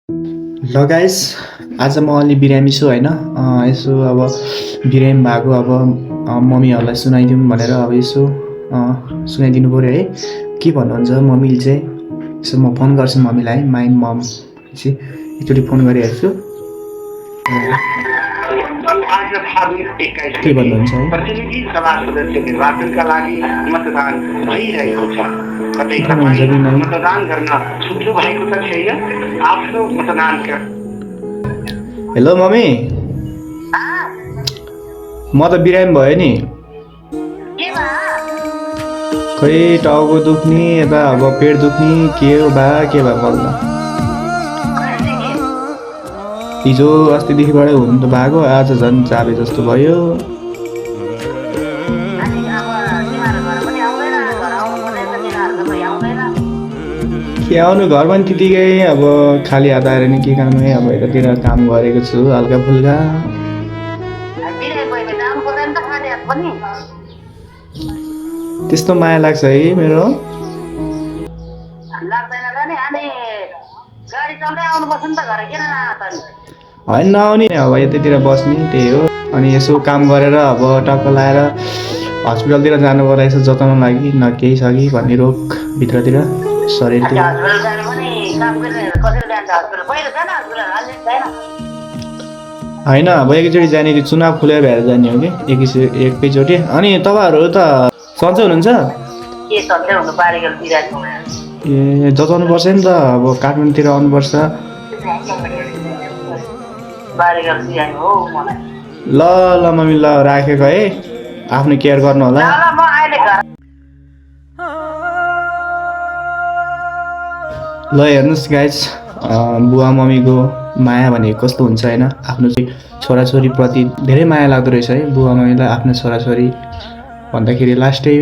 ल गाइस, आज म अलि बिरामी छु होइन। यसो अब बिरामी भएको अब मम्मीहरूलाई सुनाइदिउँ भनेर अब यसो सुनाइदिनु पऱ्यो है। के भन्नुहुन्छ मम्मीले चाहिँ? यसो म फोन गर्छु मम्मीलाई, माइ मम चाहिँ एकचोटि फोन गरिहेर्छु। के भन्नुहुन्छ है? प्रतिनिधि सभा सदस्य निर्वाचनका लागि मतदान भइरहेको छ। कतै मतदान गर्न छुट्नु भएको त छैन। आफ्नो मतदान हेलो मम्मी, म त बिरामी भयो नि। खै टाउको दुख्ने, यता अब पेट दुख्ने, के हो के भयो बल्ल। हिजो अस्तिदेखिबाट हुनु त भएको, आज झन् चाबे जस्तो भयो। के आउनु, घरमा नि त्यतिकै अब खाली हात आएर नि के काम है। अब यतातिर काम गरेको छु हल्का फुल्का। त्यस्तो माया लाग्छ है मेरो। होइन नआउने अब यतातिर बस्ने त्यही हो। अनि यसो काम गरेर अब टक्क लाएर हस्पिटलतिर जानु पर्यो रहेछ जताउनु लागि, न केही छ कि भन्ने रोग भित्रतिर शरीरतिर। होइन अब एकैचोटि जाने कि चुनाव खुलेर भएर जाने हो कि एकैचोटि। अनि तपाईँहरू त सन्चै हुनुहुन्छ? ए जताउनु पर्छ नि त, अब काठमाडौँतिर आउनुपर्छ। ल ल मम्मी, ल राखेको है, आफ्नो केयर गर्नु होला। ल हेर्नुहोस् गाइस, बुवा मम्मीको माया भनेको कस्तो हुन्छ होइन। आफ्नो छोराछोरीप्रति धेरै माया लाग्दो रहेछ है बुवा मम्मीलाई। आफ्नो छोराछोरी भन्दाखेरि लास्टै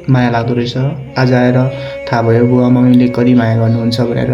माया लाग्दो रहेछ। आज आएर थाहा भयो बुवा मम्मीले कति माया गर्नुहुन्छ भनेर।